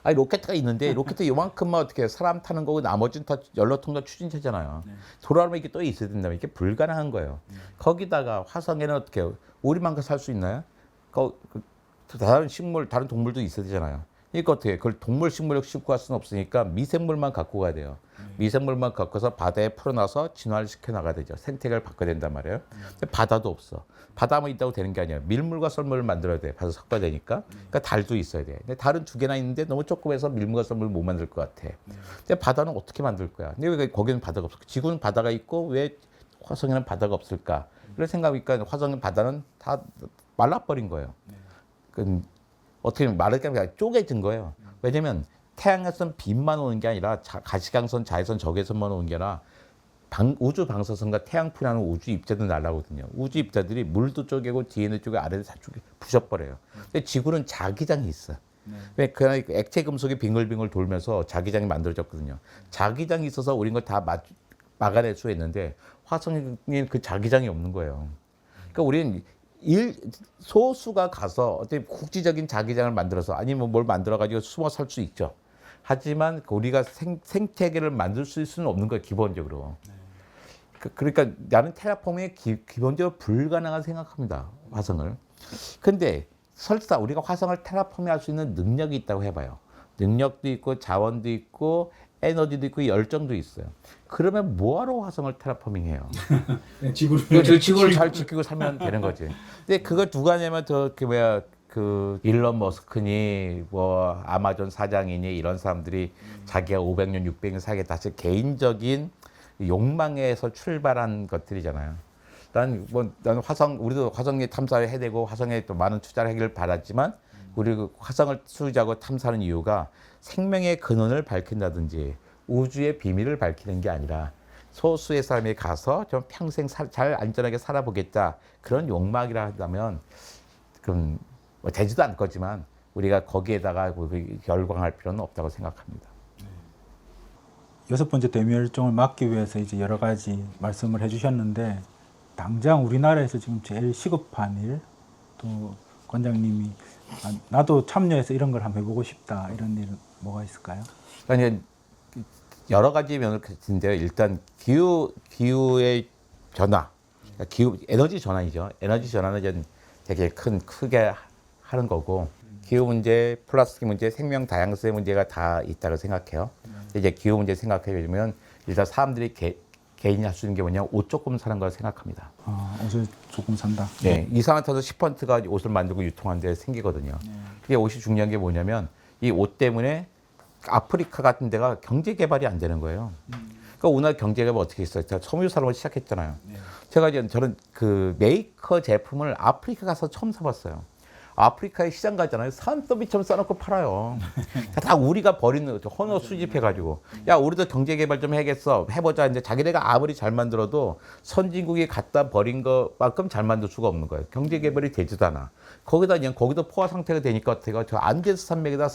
아니 로켓가 있는데 로켓 요만큼만 어떻게 사람 타는 거고 나머지는 다 연료통과 추진체잖아요. 돌아오면 이게 또 있어야 된다면 이게 불가능한 거예요. 거기다가 화성에는 어떻게 우리만 살 수 있나요? 다른 식물, 다른 동물도 있어야 되잖아요. 그러니까 어떻게 그걸 동물, 식물을 싣고 갈 수는 없으니까 미생물만 갖고 가야 돼요. 미생물만 갖고서 바다에 풀어놔서 진화를 시켜 나가야 되죠. 생태계를 바꿔야 된단 말이에요. 근데 바다도 없어. 바다만 있다고 되는 게 아니라 밀물과 썰물을 만들어야 돼. 바다 섞어야 되니까. 그러니까 달도 있어야 돼. 근데 달은 2개나 있는데 너무 조금해서 밀물과 썰물을 못 만들 것 같아. 근데 바다는 어떻게 만들 거야? 근데 왜 거기는 바다가 없어? 지구는 바다가 있고 왜 화성에는 바다가 없을까? 그런 생각이니까 화성 바다는 다 말라버린 거예요. 그 어떻게 보면 마르게 아니라 쪼개진 거예요. 왜냐면 태양에서는 빛만 오는 게 아니라 가시광선, 자외선, 적외선만 오는 게 아니라 우주 방사선과 태양풍이라는 우주 입자도 날아오거든요. 우주 입자들이 물도 쪼개고 DNA 쪽에 아래도 다 부셔버려요. 근데 지구는 자기장이 있어요. 왜 그 액체 금속이 빙글빙글 돌면서 자기장이 만들어졌거든요. 자기장이 있어서 우린 걸 다 막아낼 수 있는데 화성에는 그 자기장이 없는 거예요. 그러니까 우리는 소수가 가서 어떤 국지적인 자기장을 만들어서 아니면 뭘 만들어 가지고 숨어 살 수 있죠. 하지만 우리가 생태계를 만들 수는 없는 거예요, 기본적으로. 그러니까 나는 테라포밍이 기본적으로 불가능하다 생각합니다, 화성을. 근데 설사 우리가 화성을 테라포밍할 수 있는 능력이 있다고 해봐요. 능력도 있고 자원도 있고 에너지도 있고 열정도 있어요. 그러면 뭐하러 화성을 테라포밍해요? 지구를 잘 지키고 살면 되는 거지. 근데 그걸 누가 하냐면 그 일론 머스크니 뭐 아마존 사장이니 이런 사람들이 자기가 500년, 600년 살게 다시 개인적인 욕망에서 출발한 것들이잖아요. 난 우리도 화성에 탐사를 해대고 화성에 또 많은 투자를 하기를 바랐지만 우리 화성을 투자하고 탐사하는 이유가 생명의 근원을 밝힌다든지 우주의 비밀을 밝히는 게 아니라 소수의 사람이 가서 좀 평생 잘 안전하게 살아보겠다 그런 욕망이라 한다면 그럼 뭐 되지도 않을 거지만 우리가 거기에다가 열광할 필요는 없다고 생각합니다. 6번째 대멸종을 막기 위해서 이제 여러 가지 말씀을 해주셨는데 당장 우리나라에서 지금 제일 시급한 일, 또 관장님이 나도 참여해서 이런 걸 한번 해보고 싶다 이런 일 뭐가 있을까요? 그러니까 여러 가지 면을 가진데요. 일단 기후의 변화, 기후 에너지 전환이죠. 에너지 전환은 이제 되게 크게 하는 거고 기후 문제, 플라스틱 문제, 생명 다양성의 문제가 다 있다고 생각해요. 이제 기후 문제 생각해 보면 일단 사람들이 개인이 할 수 있는 게 뭐냐, 옷 조금 사는 걸 생각합니다. 옷을 조금 산다. 네, 이산화탄소 10%가 옷을 만들고 유통하는 데 생기거든요. 그게 옷이 중요한 게 뭐냐면 이 옷 때문에 아프리카 같은 데가 경제 개발이 안 되는 거예요. 그러니까 오늘 경제 개발 어떻게 했어요? 제가 섬유 산업을 시작했잖아요. 제가 이제 저는 그 메이커 제품을 아프리카 가서 처음 사봤어요. 아프리카에 시장 가잖아요. 산더미처럼 싸놓고 팔아요. 다 우리가 버리는 헌어 수집해가지고 야 우리도 경제 개발 좀 해야겠어. 해보자. 이제 자기네가 아무리 잘 만들어도 선진국이 갖다 버린 것만큼 잘 만들 수가 없는 거예요. 경제 개발이 되지도 않아. 거기다 그냥 거기도 포화 상태가 되니까 어때요? 저 안데스 산맥에다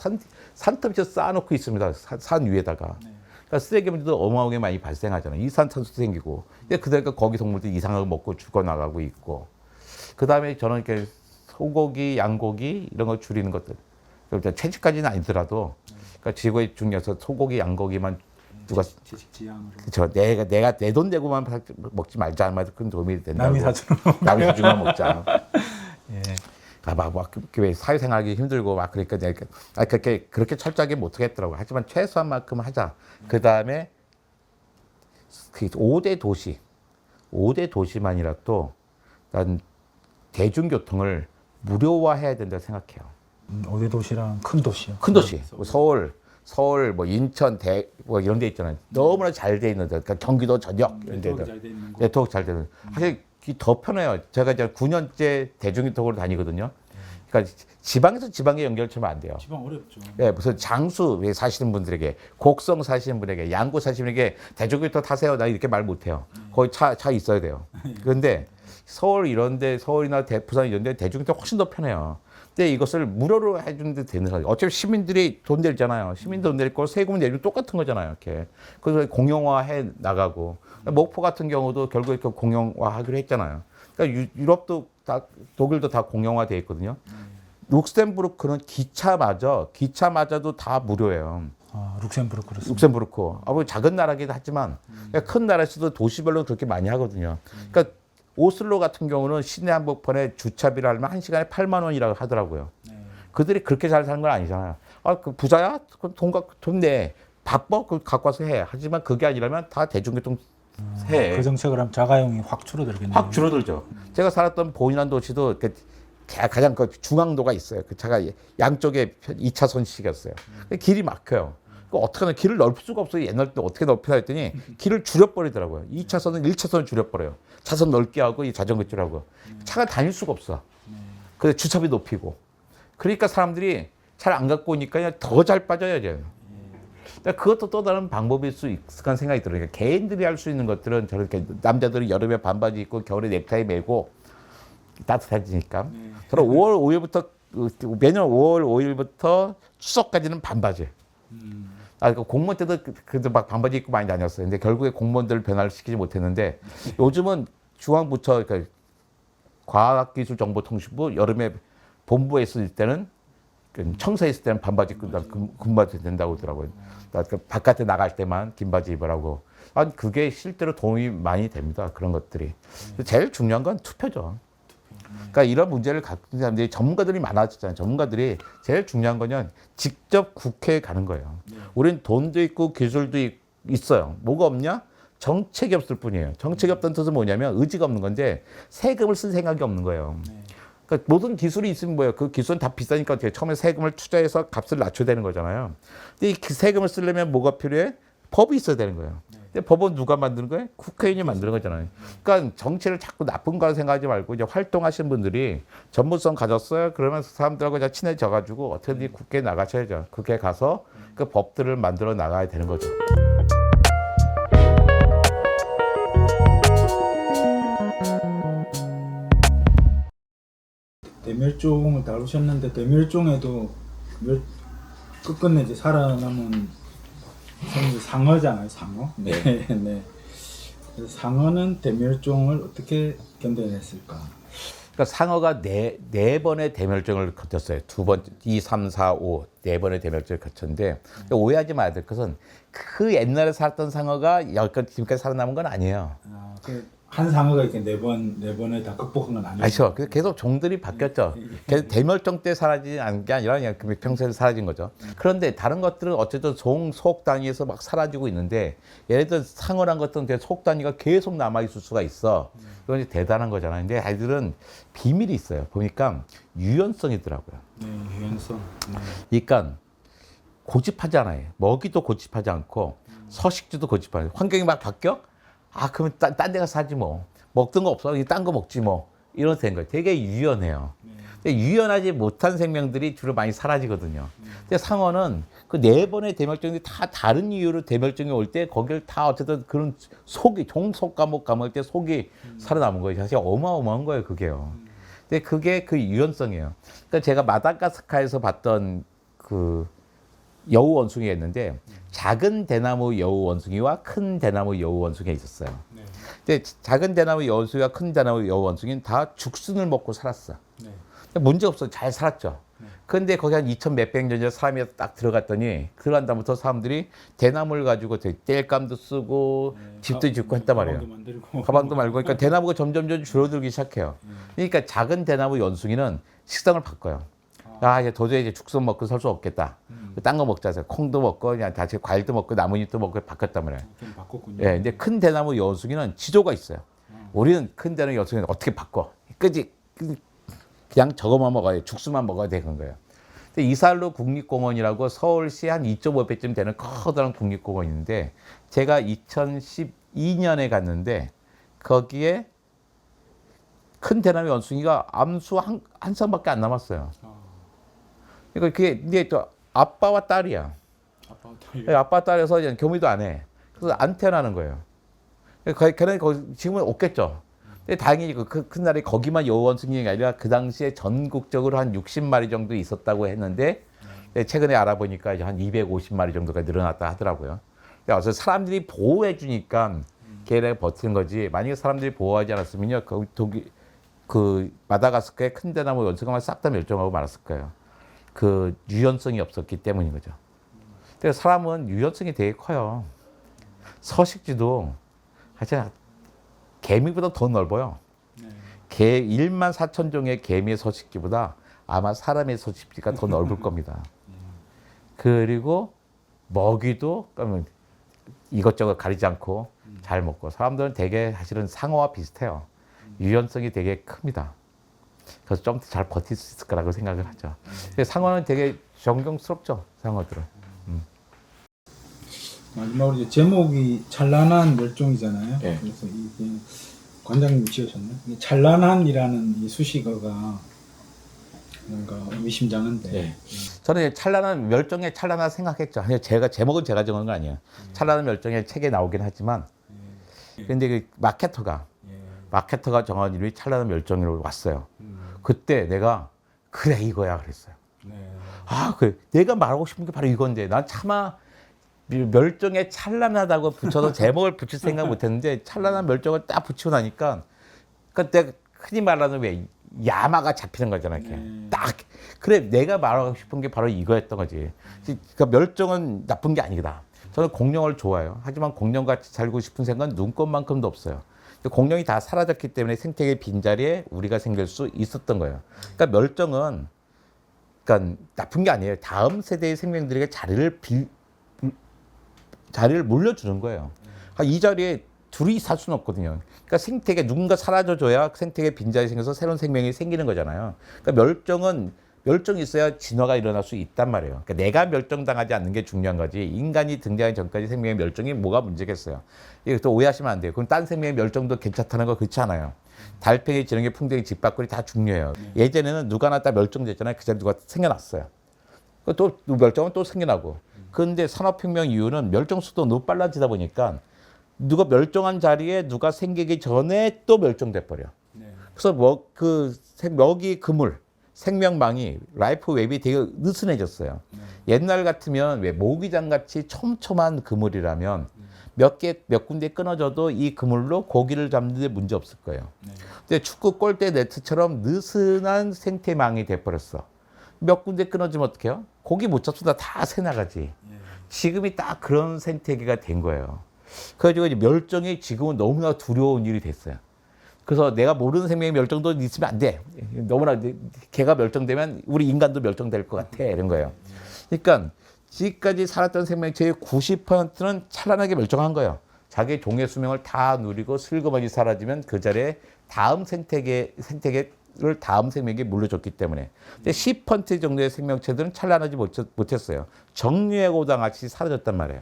산더미처럼 쌓아놓고 있습니다. 산 위에다가. 그러니까 쓰레기 문제도 어마어마하게 많이 발생하잖아요. 이산탄소도 생기고. 근데 그러니까 거기 동물들이 이상하게 먹고 죽어나가고 있고. 그 다음에 저는 이렇게 소고기, 양고기 이런 걸 줄이는 것들. 그러니까 채식까지는 아니더라도, 그러니까 지구에 중요해서 소고기, 양고기만 누가 채식 지향으로. 그렇죠. 내가 내 돈 내고만 먹지 말자 하면 큰 도움이 된다고. 남이 사주는 먹자. 예. 왜 사회생활하기 힘들고 막 그러니까 내가 그렇게 철저하게 못하겠더라고. 하지만 최소한만큼 하자. 그 다음에 그 5대 도시만이라도 난 대중교통을 무료화해야 된다고 생각해요. 5대 도시랑 큰 도시요. 큰 도시, 뭐 서울, 뭐 인천, 뭐 이런 데 있잖아요. 너무나 잘 돼 있는 데, 그러니까 경기도 전역 이런 데들. 네트워크 잘 되는. 사실 더 편해요. 제가 이제 9년째 대중교통으로 다니거든요. 그러니까 지방에서 지방에 연결처럼 안 돼요. 지방 어렵죠. 네, 무슨 장수 사시는 분들에게, 곡성 사시는 분에게, 양구 사시는 분에게 대중교통 타세요. 나 이렇게 말 못 해요. 거의 차 있어야 돼요. 그런데 서울 이런데, 서울이나 부산 이런데 대중교통 훨씬 더 편해요. 근데 이것을 무료로 해주는데 되는 거죠. 어차피 시민들이 돈 내잖아요. 시민들 돈 낼 거 세금 내면 똑같은 거잖아요. 이렇게. 그래서 공용화해 나가고. 목포 같은 경우도 결국에 공용화하기로 했잖아요. 그러니까 유럽도 다, 독일도 다 공용화돼 있거든요. 룩셈부르크는 기차마저도 다 무료예요. 룩셈부르크 그렇습니다. 룩셈부르크. 작은 나라긴 하지만 큰 나라에서도 도시별로 그렇게 많이 하거든요. 그러니까 오슬로 같은 경우는 시내 한복판에 주차비를 하면 1시간에 8만 원이라고 하더라고요. 그들이 그렇게 잘 사는 건 아니잖아요. 그 부자야? 돈 내. 바빠? 그거 갖고 와서 해. 하지만 그게 아니라면 다 대중교통 해. 그 정책을 하면 자가용이 확 줄어들겠네요. 확 줄어들죠. 제가 살았던 보인한 도시도 가장 그 중앙도가 있어요. 그 차가 양쪽에 2차선씩이었어요. 길이 막혀요. 그 어떡하나 길을 넓힐 수가 없어요. 옛날 때 어떻게 넓히나 했더니 길을 줄여버리더라고요. 2차선은 1차선을 줄여버려요. 차선 넓게 하고 이 자전거 줄하고 차가 다닐 수가 없어. 그래서 주차비 높이고. 그러니까 사람들이 잘 안 갖고 오니까 그냥 더 잘 빠져야죠. 그러니까 그것도 또 다른 방법일 수 있을 까 생각이 들어요. 그러니까 개인들이 할 수 있는 것들은 저렇게 남자들이 여름에 반바지 입고 겨울에 넥타이 매고 따뜻해지니까. 저는 5월 5일부터 매년 5월 5일부터 추석까지는 반바지. 그 공무원 때도 그래도 막 반바지 입고 많이 다녔어요. 근데 결국에 공무원들을 변화를 시키지 못했는데 요즘은 중앙부처 그러니까 과학기술정보통신부 여름에 본부에 있을 때는 청사에 있을 때는 반바지 입고 근무해도 된다고 하더라고요. 그러니까 바깥에 나갈 때만 긴 바지 입으라고. 그게 실제로 도움이 많이 됩니다. 그런 것들이. 제일 중요한 건 투표죠. 그러니까 이런 문제를 갖는 사람들이 전문가들이 많아졌잖아요. 전문가들이 제일 중요한 거는 직접 국회에 가는 거예요. 우리는 돈도 있고 기술도 있어요. 뭐가 없냐? 정책이 없을 뿐이에요. 정책이 없다는 뜻은 뭐냐면 의지가 없는 건데 세금을 쓸 생각이 없는 거예요. 그러니까 모든 기술이 있으면 뭐예요? 그 기술은 다 비싸니까 어떻게 처음에 세금을 투자해서 값을 낮춰야 되는 거잖아요. 근데 이 세금을 쓰려면 뭐가 필요해? 법이 있어야 되는 거예요. 근데 법은 누가 만드는 거예요? 국회의원이 만드는 거잖아요. 그러니까 정치를 자꾸 나쁜 거라 생각하지 말고 이제 활동하시는 분들이 전문성 가졌어요. 그러면서 사람들하고 이제 친해져가지고 어떻게든 국회에 나가셔야죠. 국회에 가서 그 법들을 만들어 나가야 되는 거죠. 대멸종을 다루셨는데 대멸종에도 끝끝내 이제 살아남은 생물이 상어잖아요, 상어. 네, 네. 그래서 상어는 대멸종을 어떻게 견뎌냈을까? 그러니까 상어가 네 번의 대멸종을 거쳤어요. 2번, 2, 3, 4, 5, 네 번의 대멸종을 거쳤는데 오해하지 마야 될 것은 그 옛날에 살았던 상어가 여기까지 지금까지 살아남은 건 아니에요. 한 상어가 이렇게 네 번에 다 극복한 건 아니죠. 아니죠. 그래서 계속 종들이 바뀌었죠. 그래서 대멸종 때 사라지지 않은 게 아니라 그냥 평소에 사라진 거죠. 그런데 다른 것들은 어쨌든 속 단위에서 막 사라지고 있는데 예를 들어 상어란 것들은 속 단위가 계속 남아있을 수가 있어. 이건 대단한 거잖아요. 근데 아이들은 비밀이 있어요. 보니까 유연성이더라고요. 네, 유연성. 그러니까 고집하지 않아요. 먹이도 고집하지 않고 서식지도 고집하지 않아요. 환경이 막 바뀌어? 그러면 딴 데 가서 사지 뭐. 먹던 거 없어. 딴 거 먹지 뭐. 이런 된 거예요. 되게 유연해요. 근데 유연하지 못한 생명들이 주로 많이 사라지거든요. 근데 상어는 그 네 번의 대멸종이 다 다른 이유로 대멸종이 올 때 거기를 다 어쨌든 그런 속이, 종속 과목 감을 때 속이 살아남은 거예요. 사실 어마어마한 거예요, 그게요. 근데 그게 그 유연성이에요. 그러니까 제가 마다가스카르에서 봤던 그 여우 원숭이가 있는데 작은 대나무 여우 원숭이와 큰 대나무 여우 원숭이가 있었어요. 근데 작은 대나무 여우 원숭이와 큰 대나무 여우 원숭이는 다 죽순을 먹고 살았어. 문제 없어. 잘 살았죠. 그런데 거기 한 2000 몇백 년 전에 사람이 딱 들어갔더니 들어간 다음부터 사람들이 대나무를 가지고 땔감도 쓰고 집도 짓고 했단 말이에요. 가방도 말고 그러니까 대나무가 점점 줄어들기 시작해요. 그러니까 작은 대나무 원숭이는 식성을 바꿔요. 이제 도저히 이제 죽순 먹고 살 수 없겠다. 딴 거 먹자 해서 콩도 먹고 그냥 다시 과일도 먹고 나뭇잎도 먹고 바꿨단 말이에요. 바꿨군요. 예, 근데 큰 대나무 여원숭이는 지조가 있어요. 우리는 큰 대나무 여원숭이는 어떻게 바꿔? 그냥 저거만 먹어야 죽순만 먹어야 되는 거예요. 근데 이살로 국립공원이라고 서울시 한 2.5배쯤 되는 커다란 국립공원인데 제가 2012년에 갔는데 거기에 큰 대나무 원숭이가 암수 한 쌍밖에 안 남았어요. 그러니까 그게 이제 또 아빠와 딸이야. 아빠 딸에서 이제 교미도 안 해. 그래서 안 태어나는 거예요. 걔네 지금은 없겠죠. 근데 다행히 그 큰 날에 거기만 여우원숭이가 아니라 그 당시에 전국적으로 한 60마리 정도 있었다고 했는데 최근에 알아보니까 이제 한 250마리 정도가 늘어났다 하더라고요. 그래서 사람들이 보호해 주니까 걔네가 버티는 거지. 만약에 사람들이 보호하지 않았으면요, 그 마다가스카르의 큰 대나무 원숭이가 싹 다 멸종하고 말았을 거예요. 그 유연성이 없었기 때문인 거죠. 근데 사람은 유연성이 되게 커요. 서식지도 사실 개미보다 더 넓어요. 1만 4천 종의 개미의 서식지보다 아마 사람의 서식지가 더 넓을 겁니다. 그리고 먹이도 그러면 이것저것 가리지 않고 잘 먹고 사람들은 되게 사실은 상어와 비슷해요. 유연성이 되게 큽니다. 그래서 좀 더 잘 버틸 수 있을 거라고 생각을 하죠. 근데 상어는 되게 존경스럽죠, 상어들은. 마지막으로 이제 제목이 찬란한 멸종이잖아요. 예. 그래서 이게 관장님 지으셨나요? 이게 찬란한이라는 이 수식어가 뭔가 의미심장한데. 예. 저는 찬란한 멸종의 찬란한 생각했죠. 제가 제목은 제가 정한 거 아니에요. 찬란한 멸종의 책에 나오긴 하지만, 근데 그 마케터가 정한 이름이 찬란한 멸종으로 왔어요. 그때 내가 그래 이거야 그랬어요. 네. 아, 그래. 내가 말하고 싶은 게 바로 이건데 난 차마 멸종에 찬란하다고 붙여서 제목을 붙일 생각 못했는데 찬란한 멸종을 딱 붙이고 나니까 그러니까 내가 흔히 말하는 왜 야마가 잡히는 거잖아. 이렇게 딱 그래 내가 말하고 싶은 게 바로 이거였던 거지. 그러니까 멸종은 나쁜 게 아니다. 저는 공룡을 좋아해요. 하지만 공룡같이 살고 싶은 생각은 눈꽃만큼도 없어요. 공룡이 다 사라졌기 때문에 생태계 빈자리에 우리가 생길 수 있었던 거예요. 그러니까 멸종은 그러니까 나쁜 게 아니에요. 다음 세대의 생명들에게 자리를 물려주는 거예요. 그러니까 이 자리에 둘이 살 수는 없거든요. 그러니까 생태계 누군가 사라져줘야 생태계 빈자리 생겨서 새로운 생명이 생기는 거잖아요. 그러니까 멸종이 있어야 진화가 일어날 수 있단 말이에요. 그러니까 내가 멸종당하지 않는 게 중요한 거지. 인간이 등장하기 전까지 생명의 멸종이 뭐가 문제겠어요. 이거 또 오해하시면 안 돼요. 그럼 딴 생명의 멸종도 괜찮다는 거 그렇지 않아요. 달팽이, 지렁이, 풍뎅이, 집밥꿀이 다 중요해요. 예전에는 누가 나다 멸종됐잖아요. 그 자리에 누가 생겨났어요. 또 멸종은 또 생겨나고. 그런데 산업혁명 이후는 멸종 수도 너무 빨라지다 보니까 누가 멸종한 자리에 누가 생기기 전에 또 멸종돼 버려. 그래서 먹이 그물, 생명망이 라이프 웹이 되게 느슨해졌어요. 옛날 같으면 왜 모기장 같이 촘촘한 그물이라면 몇 군데 끊어져도 이 그물로 고기를 잡는데 문제 없을 거예요. 근데 축구 골대 네트처럼 느슨한 생태망이 돼버렸어. 몇 군데 끊어지면 어떡해요? 고기 못 잡수다 다 새나가지. 지금이 딱 그런 생태계가 된 거예요. 그래가지고 이제 멸종이 지금은 너무나 두려운 일이 됐어요. 그래서 내가 모르는 생명의 멸종도 있으면 안 돼. 너무나 걔가 멸종되면 우리 인간도 멸종될 것 같아. 이런 거예요. 그러니까 지금까지 살았던 생명체의 90%는 찬란하게 멸종한 거예요. 자기 종의 수명을 다 누리고 슬그머니 사라지면 그 자리에 다음 생태계를 다음 생명에게 물려줬기 때문에. 근데 10% 정도의 생명체들은 찬란하지 못했어요. 정유해고당 같이 사라졌단 말이에요.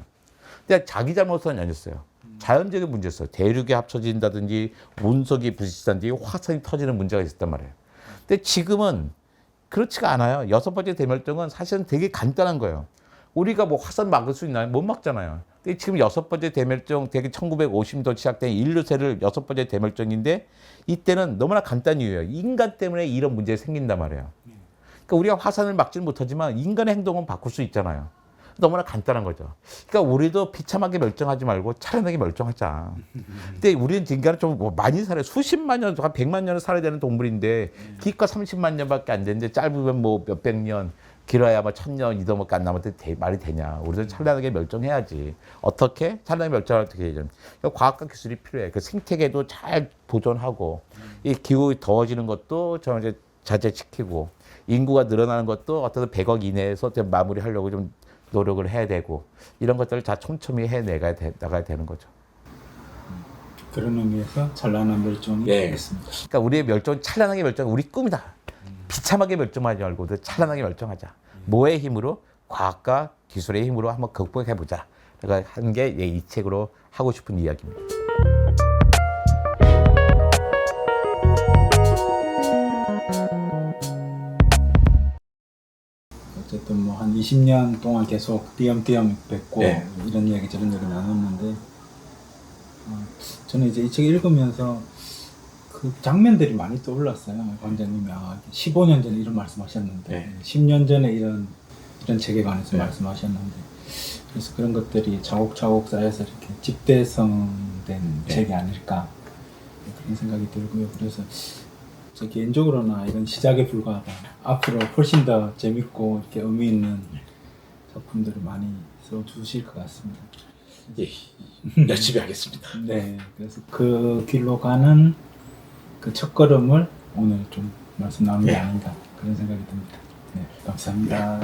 근데 자기 잘못은 아니었어요. 자연적인 문제였어요. 대륙이 합쳐진다든지 운석이 부딪힌다든지 화산이 터지는 문제가 있었단 말이에요. 근데 지금은 그렇지가 않아요. 6번째 대멸종은 사실은 되게 간단한 거예요. 우리가 뭐 화산 막을 수 있나요? 못 막잖아요. 근데 지금 6번째 대멸종, 되게 1950년 시작된 인류세를 6번째 대멸종인데 이때는 너무나 간단한 이유예요. 인간 때문에 이런 문제가 생긴단 말이에요. 그러니까 우리가 화산을 막지는 못하지만 인간의 행동은 바꿀 수 있잖아요. 너무나 간단한 거죠. 그러니까 우리도 비참하게 멸종하지 말고 찬란하게 멸종하자. 근데 우리는 인간은 좀 뭐 많이 살아요. 수십만 년, 한 100만 년을 살아야 되는 동물인데 기껏 30만 년밖에 안 되는데 짧으면 뭐 몇백 년, 길어야 뭐 1000년 이더밖에 안 남았는데 말이 되냐. 우리도 찬란하게 멸종해야지. 어떻게? 찬란하게 멸종을 어떻게 해야지. 과학과 기술이 필요해. 그 생태계도 잘 보존하고 이 기후 더워지는 것도 저 이제 자제시키고 인구가 늘어나는 것도 어떤 100억 이내에서 좀 마무리하려고 좀 노력을 해야 되고 이런 것들을 다 촘촘히 나가야 되는 거죠. 그런 의미에서 찬란한 멸종이 되겠습니다. 그러니까 우리의 멸종, 찬란하게 멸종, 우리 꿈이다. 비참하게 멸종하지 말고 찬란하게 멸종하자. 뭐의 힘으로? 과학과 기술의 힘으로 한번 극복해보자. 그러니까 한 게 이 책으로 하고 싶은 이야기입니다. 어쨌든 뭐 한 20년 동안 계속 띄엄띄엄 뵙고 네. 이런 이야기 저런 얘기 나눴는데 저는 이제 이 책 읽으면서 그 장면들이 많이 떠올랐어요. 관장님이 15년 전에 이런 말씀하셨는데 네. 10년 전에 이런 체계관에서 네. 말씀하셨는데 그래서 그런 것들이 차곡차곡 쌓여서 이렇게 집대성된 책이 아닐까 그런 생각이 들고요. 그래서 저 개인적으로는 이건 시작에 불과하다. 앞으로 훨씬 더 재밌고 이렇게 의미 있는 작품들을 많이 써주실 것 같습니다. 예, 열심히 하겠습니다. 네, 그래서 그 길로 가는 그 첫걸음을 오늘 좀 말씀 나눈 게 아닌가 그런 생각이 듭니다. 네, 감사합니다.